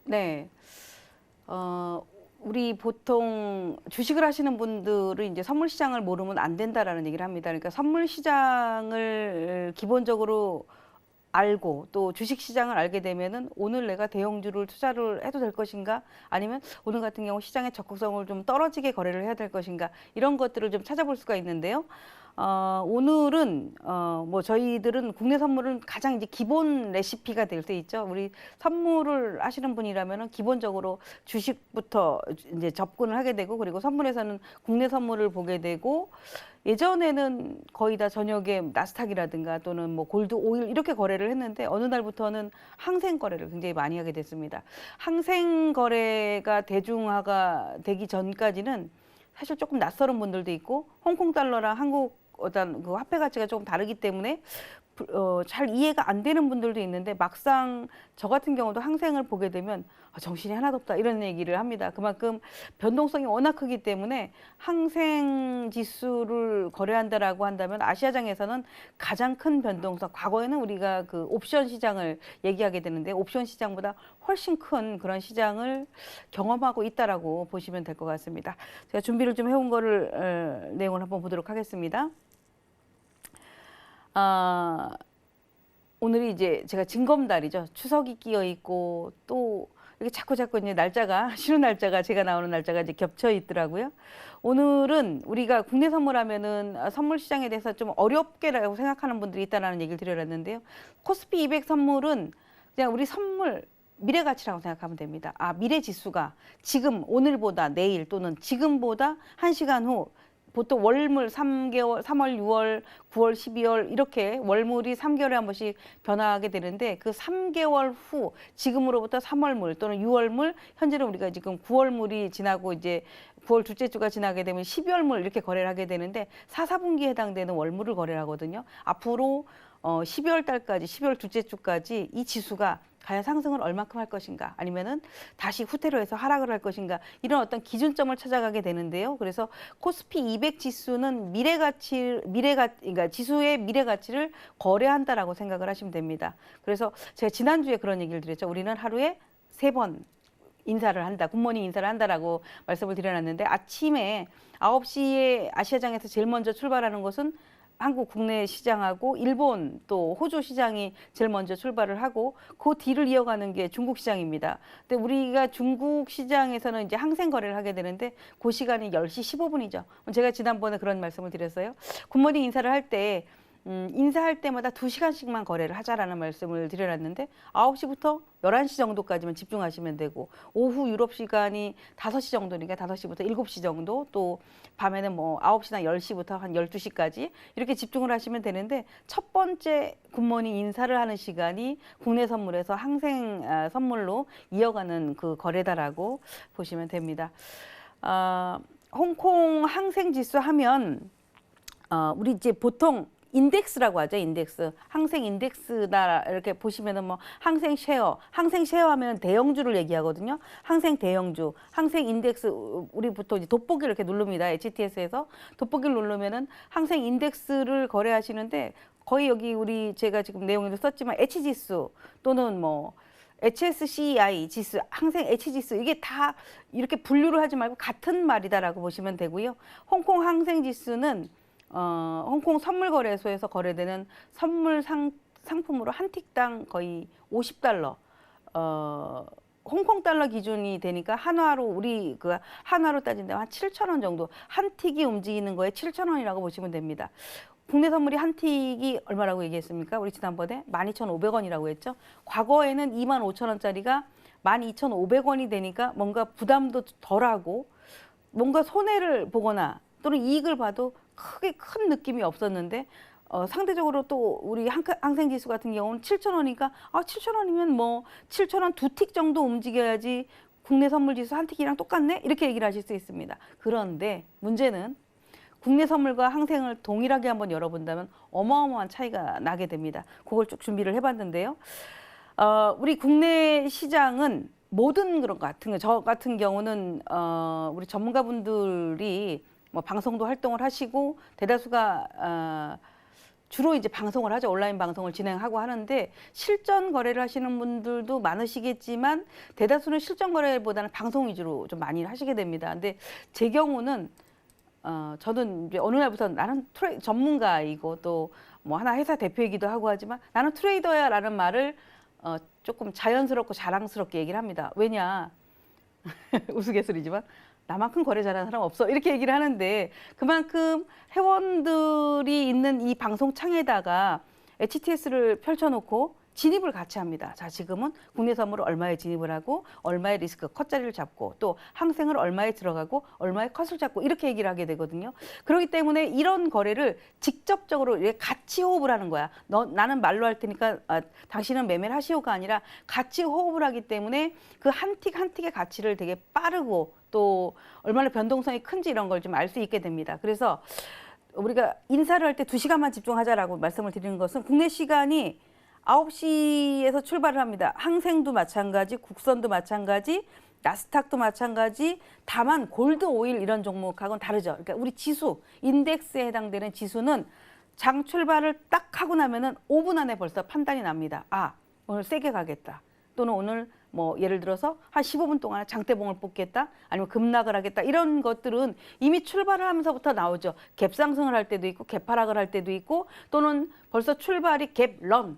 네. 우리 보통 주식을 하시는 분들은 이제 선물 시장을 모르면 안 된다라는 얘기를 합니다. 그러니까 선물 시장을 기본적으로 알고 또 주식 시장을 알게 되면은 오늘 내가 대형주를 투자를 해도 될 것인가, 아니면 오늘 같은 경우 시장의 적극성을 좀 떨어지게 거래를 해야 될 것인가, 이런 것들을 좀 찾아볼 수가 있는데요. 오늘은 뭐 저희들은 국내 선물은 가장 이제 기본 레시피가 될 때 있죠. 우리 선물을 하시는 분이라면은 기본적으로 주식부터 이제 접근을 하게 되고, 그리고 선물에서는 국내 선물을 보게 되고, 예전에는 거의 다 저녁에 나스닥이라든가 또는 뭐 골드, 오일 이렇게 거래를 했는데 어느 날부터는 항생 거래를 굉장히 많이 하게 됐습니다. 항생 거래가 대중화가 되기 전까지는 사실 조금 낯설은 분들도 있고, 홍콩 달러랑 한국 어떤 그 화폐 가치가 조금 다르기 때문에 잘 이해가 안 되는 분들도 있는데, 막상 저 같은 경우도 항생을 보게 되면 정신이 하나도 없다 이런 얘기를 합니다. 그만큼 변동성이 워낙 크기 때문에 항생 지수를 거래한다라고 한다면 아시아장에서는 가장 큰 변동성, 과거에는 우리가 그 옵션 시장을 얘기하게 되는데 옵션 시장보다 훨씬 큰 그런 시장을 경험하고 있다라고 보시면 될 것 같습니다. 제가 준비를 좀 해온 거를 내용을 한번 보도록 하겠습니다. 오늘이 이제 제가 징검달이죠. 추석이 끼어 있고 또 이렇게 자꾸 이제 날짜가 쉬는 날짜가, 제가 나오는 날짜가 이제 겹쳐 있더라고요. 오늘은 우리가 국내 선물하면은 선물 시장에 대해서 좀 어렵게라고 생각하는 분들이 있다라는 얘기를 드려놨는데요. 코스피 200 선물은 그냥 우리 선물 미래 가치라고 생각하면 됩니다. 미래 지수가 지금 오늘보다 내일 또는 지금보다 1시간 후, 보통 월물 3개월, 3월, 6월, 9월, 12월 이렇게 월물이 3개월에 한 번씩 변화하게 되는데, 그 3개월 후 지금으로부터 3월물 또는 6월물, 현재는 우리가 지금 9월물이 지나고 이제 9월 둘째 주가 지나게 되면 12월물 이렇게 거래를 하게 되는데, 4, 4분기에 해당되는 월물을 거래를 하거든요. 앞으로 12월 달까지, 12월 둘째 주까지 이 지수가 과연 상승을 얼마큼 할 것인가, 아니면은 다시 후퇴로 해서 하락을 할 것인가, 이런 어떤 기준점을 찾아가게 되는데요. 그래서 코스피 200 지수는 그러니까 지수의 미래 가치를 거래한다라고 생각을 하시면 됩니다. 그래서 제가 지난주에 그런 얘기를 드렸죠. 우리는 하루에 3번 인사를 한다, 굿모닝 인사를 한다라고 말씀을 드려놨는데, 아침에 9시에 아시아장에서 제일 먼저 출발하는 것은 한국 국내 시장하고 일본 또 호주 시장이 제일 먼저 출발을 하고, 그 뒤를 이어가는 게 중국 시장입니다. 근데 우리가 중국 시장에서는 이제 항생 거래를 하게 되는데 그 시간이 10시 15분이죠. 제가 지난번에 그런 말씀을 드렸어요. 굿모닝 인사를 할 때 인사할 때마다 2시간씩만 거래를 하자라는 말씀을 드려놨는데, 9시부터 11시 정도까지만 집중하시면 되고, 오후 유럽 시간이 5시 정도니까 5시부터 7시 정도, 또 밤에는 뭐 9시나 10시부터 한 12시까지 이렇게 집중을 하시면 되는데, 첫 번째 굿모닝 인사를 하는 시간이 국내 선물에서 항생 선물로 이어가는 그 거래다라고 보시면 됩니다. 홍콩 항생 지수 하면 우리 이제 보통 인덱스라고 하죠. 인덱스. 항생 인덱스다 이렇게 보시면은 뭐 항생 쉐어 하면 대형주를 얘기하거든요. 항생 대형주, 항생 인덱스, 우리 보통 이제 돋보기를 이렇게 누릅니다. HTS에서 돋보기를 누르면은 항생 인덱스를 거래하시는데, 거의 여기 제가 지금 내용에도 썼지만 H지수 또는 뭐 HSCI 지수, 항생 H지수, 이게 다 이렇게 분류를 하지 말고 같은 말이다라고 보시면 되고요. 홍콩 항생 지수는 홍콩 선물거래소에서 거래되는 선물 상품으로 한 틱당 거의 50달러, 홍콩 달러 기준이 되니까 한화로, 우리 그 한화로 따진다면 한 7,000원 정도, 한 틱이 움직이는 거에 7,000원이라고 보시면 됩니다. 국내 선물이 한 틱이 얼마라고 얘기했습니까? 우리 지난번에 12,500원이라고 했죠. 과거에는 25,000원짜리가 12,500원이 되니까 뭔가 부담도 덜하고, 뭔가 손해를 보거나 또는 이익을 봐도 크게 큰 느낌이 없었는데, 상대적으로 또 우리 항생지수 같은 경우는 7,000원이니까 7,000원이면 뭐 7,000원 2틱 정도 움직여야지 국내 선물지수 한 틱이랑 똑같네? 이렇게 얘기를 하실 수 있습니다. 그런데 문제는 국내 선물과 항생을 동일하게 한번 열어본다면 어마어마한 차이가 나게 됩니다. 그걸 쭉 준비를 해봤는데요. 우리 국내 시장은 모든 그런 것 같은 거, 저 같은 경우는 우리 전문가분들이 뭐 방송도 활동을 하시고 대다수가 주로 이제 방송을 하죠. 온라인 방송을 진행하고 하는데 실전 거래를 하시는 분들도 많으시겠지만 대다수는 실전 거래보다는 방송 위주로 좀 많이 하시게 됩니다. 근데 제 경우는 저는 이제 어느 날부터 나는 전문가이고 또 뭐 하나 회사 대표이기도 하고 하지만 나는 트레이더야라는 말을 조금 자연스럽고 자랑스럽게 얘기를 합니다. 왜냐? 우스갯소리지만 나만큼 거래 잘하는 사람 없어. 이렇게 얘기를 하는데 그만큼 회원들이 있는 이 방송 창에다가 HTS를 펼쳐놓고 진입을 같이 합니다. 자, 지금은 국내 선물을 얼마에 진입을 하고 얼마의 리스크 컷자리를 잡고 또 항생을 얼마에 들어가고 얼마의 컷을 잡고 이렇게 얘기를 하게 되거든요. 그렇기 때문에 이런 거래를 직접적으로 같이 호흡을 하는 거야. 나는 말로 할 테니까 당신은 매매를 하시오가 아니라 같이 호흡을 하기 때문에 그 한 틱 한 틱의 가치를 되게 빠르고 또 얼마나 변동성이 큰지 이런 걸 좀 알 수 있게 됩니다. 그래서 우리가 인사를 할 때 2시간만 집중하자라고 말씀을 드리는 것은 국내 시간이 9시에서 출발을 합니다. 항생도 마찬가지, 국선도 마찬가지, 나스닥도 마찬가지. 다만 골드 오일 이런 종목하고는 다르죠. 그러니까 우리 지수, 인덱스에 해당되는 지수는 장 출발을 딱 하고 나면은 5분 안에 벌써 판단이 납니다. 아, 오늘 세게 가겠다. 또는 오늘 뭐 예를 들어서 한 15분 동안 장대봉을 뽑겠다. 아니면 급락을 하겠다. 이런 것들은 이미 출발을 하면서부터 나오죠. 갭상승을 할 때도 있고 갭하락을 할 때도 있고 또는 벌써 출발이 갭런.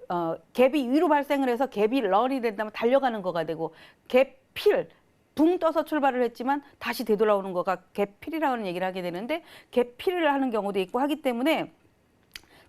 갭이 위로 발생을 해서 갭이 런이 된다면 달려가는 거가 되고 갭필 붕 떠서 출발을 했지만 다시 되돌아오는 거가 갭필이라는 얘기를 하게 되는데 갭필을 하는 경우도 있고 하기 때문에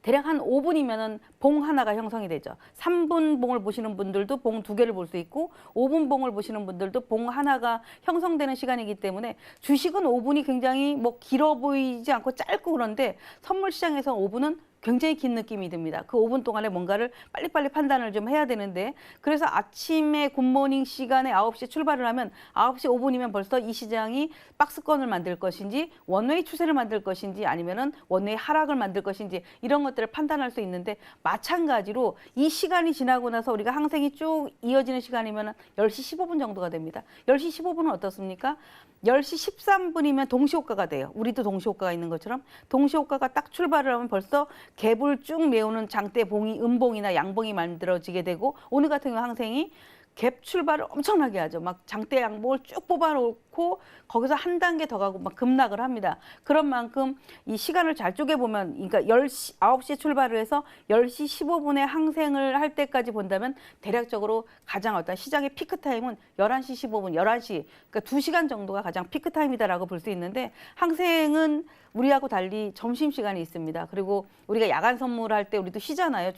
대략 한 5분이면은 봉 하나가 형성이 되죠. 3분 봉을 보시는 분들도 봉 2개를 볼 수 있고 5분 봉을 보시는 분들도 봉 하나가 형성되는 시간이기 때문에 주식은 5분이 굉장히 뭐 길어 보이지 않고 짧고 그런데 선물 시장에서 5분은 굉장히 긴 느낌이 듭니다. 그 5분 동안에 뭔가를 빨리빨리 판단을 좀 해야 되는데 그래서 아침에 굿모닝 시간에 9시에 출발을 하면 9시 5분이면 벌써 이 시장이 박스권을 만들 것인지 원웨이 추세를 만들 것인지 아니면은 원웨이 하락을 만들 것인지 이런 것들을 판단할 수 있는데 마찬가지로 이 시간이 지나고 나서 우리가 항생이 쭉 이어지는 시간이면 10시 15분 정도가 됩니다. 10시 15분은 어떻습니까? 10시 13분이면 동시효과가 돼요. 우리도 동시효과가 있는 것처럼 동시효과가 딱 출발을 하면 벌써 갭을 쭉 메우는 장대 봉이 음봉이나 양봉이 만들어지게 되고 오늘 같은 경우 항생이 갭 출발을 엄청나게 하죠. 막 장대 양봉을 쭉 뽑아놓고 거기서 한 단계 더 가고 막 급락을 합니다. 그런 만큼 이 시간을 잘 쪼개보면 그러니까 9시에 출발을 해서 10시 15분에 항생을 할 때까지 본다면 대략적으로 가장 어떤 시장의 피크 타임은 11시 15분, 11시 그러니까 2시간 정도가 가장 피크 타임이다라고 볼 수 있는데 항생은 우리하고 달리 점심시간이 있습니다. 그리고 우리가 야간 선물할 때 우리도 쉬잖아요.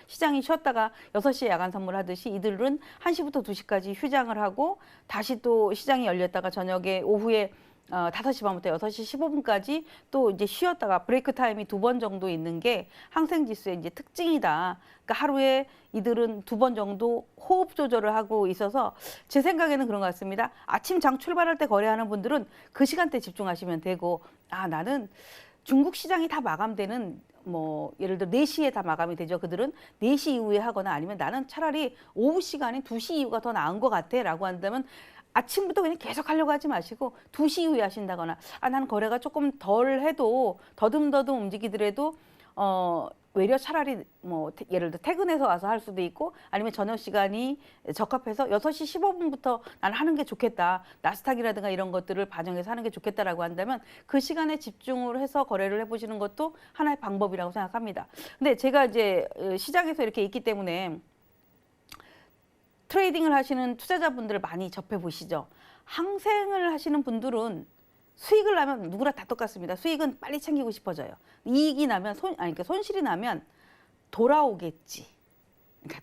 시장이 쉬었다가 6시에 야간 선물하듯이 이들은 1시부터 2시까지 휴장을 하고 다시 또 시장이 열렸다가 저녁에 오후에 5시 반부터 6시 15분까지 또 이제 쉬었다가 브레이크 타임이 2번 정도 있는 게 항생지수의 이제 특징이다. 그러니까 하루에 이들은 2번 정도 호흡 조절을 하고 있어서 제 생각에는 그런 것 같습니다. 아침 장 출발할 때 거래하는 분들은 그 시간대 집중하시면 되고 아 나는 중국 시장이 다 마감되는 뭐 예를 들어 4시에 다 마감이 되죠. 그들은 4시 이후에 하거나 아니면 나는 차라리 오후 시간인 2시 이후가 더 나은 것 같아 라고 한다면 아침부터 그냥 계속 하려고 하지 마시고 2시 이후에 하신다거나 아 나는 거래가 조금 덜 해도 더듬더듬 움직이더라도 외려 차라리 뭐 예를 들어 퇴근해서 와서 할 수도 있고 아니면 저녁 시간이 적합해서 6시 15분부터 난 하는 게 좋겠다. 나스닥이라든가 이런 것들을 반영해서 하는 게 좋겠다라고 한다면 그 시간에 집중을 해서 거래를 해보시는 것도 하나의 방법이라고 생각합니다. 근데 제가 이제 시장에서 이렇게 있기 때문에 트레이딩을 하시는 투자자분들을 많이 접해 보시죠. 항생을 하시는 분들은 수익을 나면 누구나 다 똑같습니다. 수익은 빨리 챙기고 싶어져요. 이익이 나면 그러니까 손실이 나면 돌아오겠지. 그러니까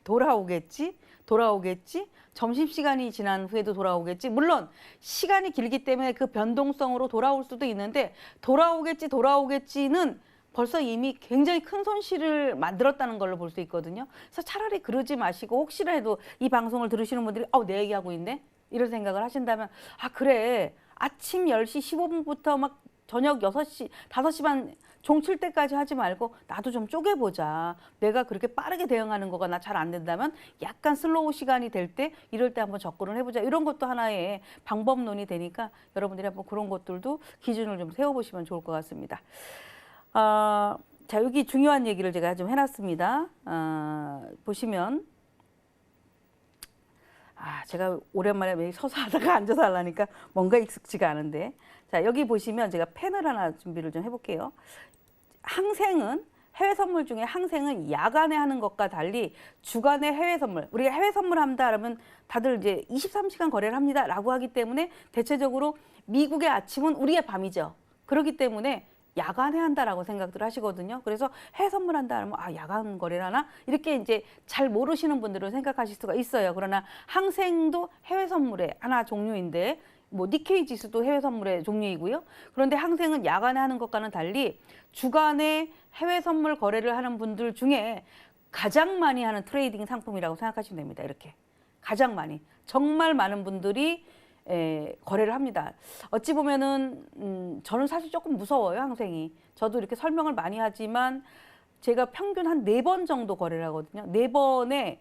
돌아오겠지. 점심시간이 지난 후에도 돌아오겠지. 물론 시간이 길기 때문에 그 변동성으로 돌아올 수도 있는데 돌아오겠지는 벌써 이미 굉장히 큰 손실을 만들었다는 걸로 볼 수 있거든요. 그래서 차라리 그러지 마시고 혹시라도 이 방송을 들으시는 분들이 내 얘기하고 있네? 이런 생각을 하신다면 아 그래 아침 10시 15분부터 막 저녁 6시, 5시 반 종 칠 때까지 하지 말고 나도 좀 쪼개보자. 내가 그렇게 빠르게 대응하는 거가 나 잘 안 된다면 약간 슬로우 시간이 될 때 이럴 때 한번 접근을 해보자. 이런 것도 하나의 방법론이 되니까 여러분들이 한번 그런 것들도 기준을 좀 세워보시면 좋을 것 같습니다. 자, 여기 중요한 얘기를 제가 좀 해놨습니다. 보시면 제가 오랜만에 서서 하다가 앉아서 하려니까 뭔가 익숙지가 않은데, 자, 여기 보시면 제가 펜을 하나 준비를 좀 해볼게요. 항생은 해외 선물 중에 항생은 야간에 하는 것과 달리 주간에 해외 선물, 우리가 해외 선물 한다 그러면 다들 이제 23시간 거래를 합니다라고 하기 때문에 대체적으로 미국의 아침은 우리의 밤이죠. 그렇기 때문에 야간에 한다라고 생각들 하시거든요. 그래서 해외 선물한다 하면 야간 거래를 하나? 이렇게 이제 잘 모르시는 분들은 생각하실 수가 있어요. 그러나 항생도 해외 선물의 하나 종류인데 뭐 니케이 지수도 해외 선물의 종류이고요. 그런데 항생은 야간에 하는 것과는 달리 주간에 해외 선물 거래를 하는 분들 중에 가장 많이 하는 트레이딩 상품이라고 생각하시면 됩니다. 이렇게 가장 많이, 정말 많은 분들이 거래를 합니다. 어찌 보면은 저는 사실 조금 무서워요, 항생이. 저도 이렇게 설명을 많이 하지만 제가 평균 한 4번 정도 거래를 하거든요. 4번에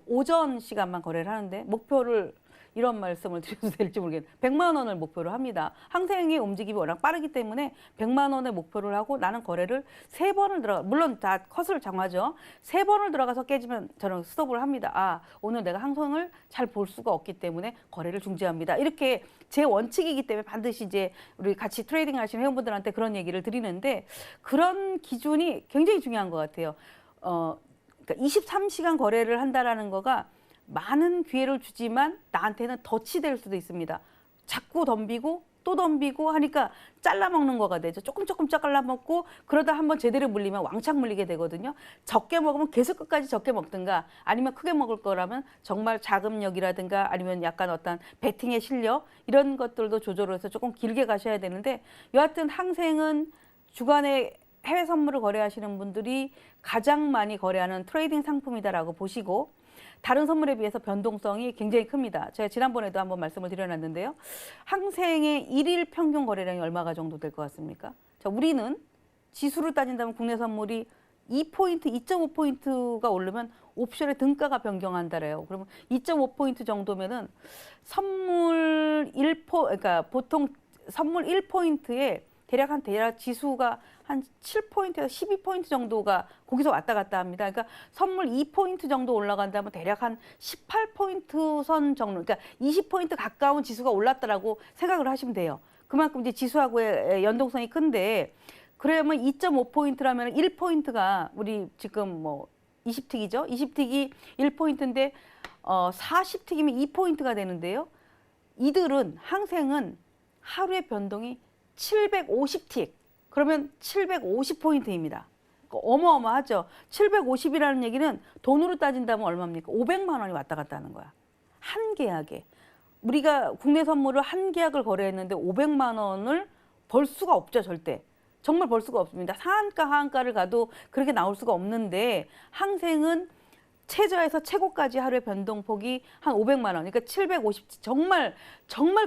오전 시간만 거래를 하는데 목표를 이런 말씀을 드려도 될지 모르겠는데 100만 원을 목표로 합니다. 항생의 움직임이 워낙 빠르기 때문에 100만 원의 목표를 하고 나는 거래를 3번을 들어가, 물론 다 컷을 정하죠. 3번을 들어가서 깨지면 저는 스톱을 합니다. 오늘 내가 항생을 잘 볼 수가 없기 때문에 거래를 중지합니다. 이렇게 제 원칙이기 때문에 반드시 이제 우리 같이 트레이딩 하시는 회원분들한테 그런 얘기를 드리는데, 그런 기준이 굉장히 중요한 것 같아요. 그러니까 23시간 거래를 한다라는 거가 많은 기회를 주지만 나한테는 덫이 될 수도 있습니다. 자꾸 덤비고 또 덤비고 하니까 잘라먹는 거가 되죠. 조금 잘라먹고 그러다 한번 제대로 물리면 왕창 물리게 되거든요. 적게 먹으면 계속 끝까지 적게 먹든가, 아니면 크게 먹을 거라면 정말 자금력이라든가 아니면 약간 어떤 배팅의 실력, 이런 것들도 조절을 해서 조금 길게 가셔야 되는데, 여하튼 항생은 주간에 해외 선물을 거래하시는 분들이 가장 많이 거래하는 트레이딩 상품이다라고 보시고, 다른 선물에 비해서 변동성이 굉장히 큽니다. 제가 지난번에도 한번 말씀을 드려놨는데요. 항생의 1일 평균 거래량이 얼마가 정도 될 것 같습니까? 자, 우리는 지수로 따진다면 국내 선물이 2포인트, 2.5포인트가 오르면 옵션의 등가가 변경한다래요. 그러면 2.5포인트 정도면은 그러니까 보통 선물 1포인트에 대략 지수가 한 7포인트에서 12포인트 정도가 거기서 왔다 갔다 합니다. 그러니까 선물 2포인트 정도 올라간다면 대략 한 18포인트 선 정도, 그러니까 20포인트 가까운 지수가 올랐다라고 생각을 하시면 돼요. 그만큼 이제 지수하고의 연동성이 큰데, 그러면 2.5포인트라면 1포인트가 우리 지금 뭐 20틱이죠. 20틱이 1포인트인데 40틱이면 2포인트가 되는데요. 이들은 항생은 하루의 변동이 750틱, 그러면 750포인트입니다. 어마어마하죠. 750이라는 얘기는 돈으로 따진다면 얼마입니까? 500만 원이 왔다 갔다 하는 거야. 한 계약에. 우리가 국내 선물을 한 계약을 거래했는데 500만 원을 벌 수가 없죠, 절대. 정말 벌 수가 없습니다. 상한가, 하한가를 가도 그렇게 나올 수가 없는데, 항생은 최저에서 최고까지 하루의 변동폭이 한 500만 원, 그러니까 750, 정말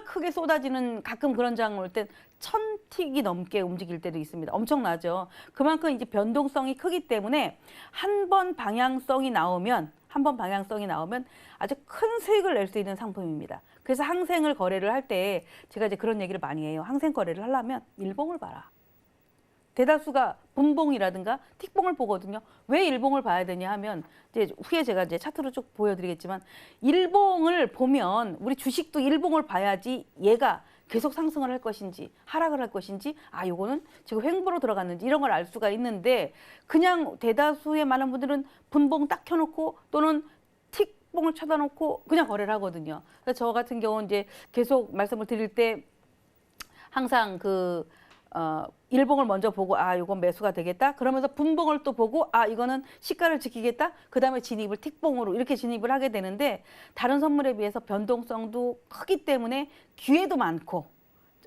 크게 쏟아지는, 가끔 그런 장 올 땐 1000틱이 넘게 움직일 때도 있습니다. 엄청나죠. 그만큼 이제 변동성이 크기 때문에 한 번 방향성이 나오면 아주 큰 수익을 낼 수 있는 상품입니다. 그래서 항생을 거래를 할 때 제가 이제 그런 얘기를 많이 해요. 항생 거래를 하려면 일봉을 봐라. 대다수가 분봉이라든가 틱봉을 보거든요. 왜 일봉을 봐야 되냐 하면, 이제 후에 제가 이제 차트로 쭉 보여드리겠지만, 일봉을 보면 우리 주식도 일봉을 봐야지 얘가 계속 상승을 할 것인지 하락을 할 것인지, 요거는 지금 횡보로 들어갔는지 이런 걸 알 수가 있는데, 그냥 대다수의 많은 분들은 분봉 딱 켜놓고 또는 틱봉을 쳐다놓고 그냥 거래를 하거든요. 그래서 저 같은 경우는 이제 계속 말씀을 드릴 때 항상 일봉을 먼저 보고 이건 매수가 되겠다. 그러면서 분봉을 또 보고 이거는 시가를 지키겠다. 그 다음에 진입을 틱봉으로 이렇게 진입을 하게 되는데, 다른 선물에 비해서 변동성도 크기 때문에 기회도 많고,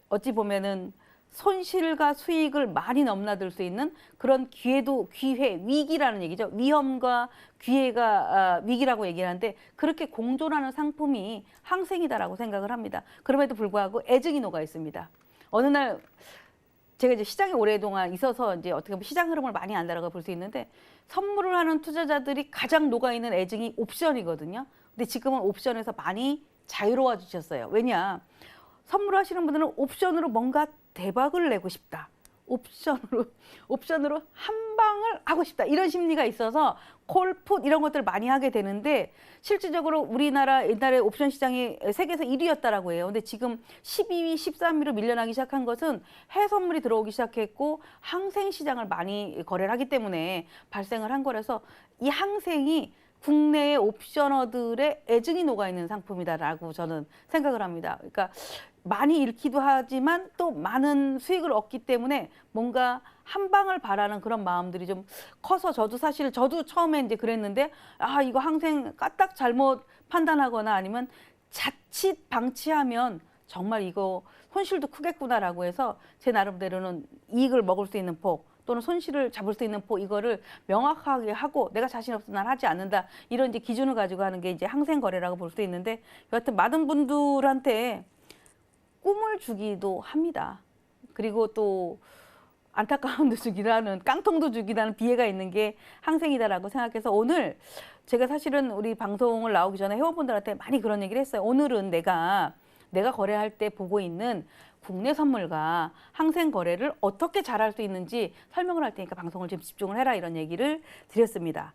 어찌 보면은 손실과 수익을 많이 넘나들 수 있는 그런 위기라는 얘기죠. 위험과 기회가 위기라고 얘기를 하는데, 그렇게 공존하는 상품이 항생이다라고 생각을 합니다. 그럼에도 불구하고 애증이 녹아 있습니다. 어느 날 제가 이제 시장에 오랫동안 있어서 이제 어떻게 보면 시장 흐름을 많이 안다라고 볼 수 있는데 선물을 하는 투자자들이 가장 녹아 있는 애증이 옵션이거든요. 근데 지금은 옵션에서 많이 자유로워지셨어요. 왜냐? 선물하시는 분들은 옵션으로 뭔가 대박을 내고 싶다. 옵션으로 한 방을 하고 싶다. 이런 심리가 있어서 콜, 풋 이런 것들을 많이 하게 되는데 실질적으로 우리나라 옛날에 옵션 시장이 세계에서 1위였다라고 해요. 근데 지금 12위, 13위로 밀려나기 시작한 것은 해외 선물이 들어오기 시작했고 항생 시장을 많이 거래를 하기 때문에 발생을 한 거라서 이 항생이 국내의 옵셔너들의 애증이 녹아있는 상품이다라고 저는 생각을 합니다. 그러니까 많이 잃기도 하지만 또 많은 수익을 얻기 때문에 뭔가 한 방을 바라는 그런 마음들이 좀 커서 저도 처음에 이제 그랬는데 아 이거 항생 까딱 잘못 판단하거나 아니면 자칫 방치하면 정말 이거 손실도 크겠구나라고 해서 제 나름대로는 이익을 먹을 수 있는 폭 또는 손실을 잡을 수 있는 폭 이거를 명확하게 하고 내가 자신 없어 난 하지 않는다 이런 이제 기준을 가지고 하는 게 이제 항생 거래라고 볼 수 있는데 여하튼 많은 분들한테 꿈을 주기도 합니다. 그리고 또 안타까움도 주기도 하는 깡통도 주기도 하는 비애가 있는 게 항생이다라고 생각해서 오늘 제가 사실은 우리 방송을 나오기 전에 회원분들한테 많이 그런 얘기를 했어요. 오늘은 내가 거래할 때 보고 있는 국내 선물과 항생 거래를 어떻게 잘할 수 있는지 설명을 할 테니까 방송을 좀 집중을 해라 이런 얘기를 드렸습니다.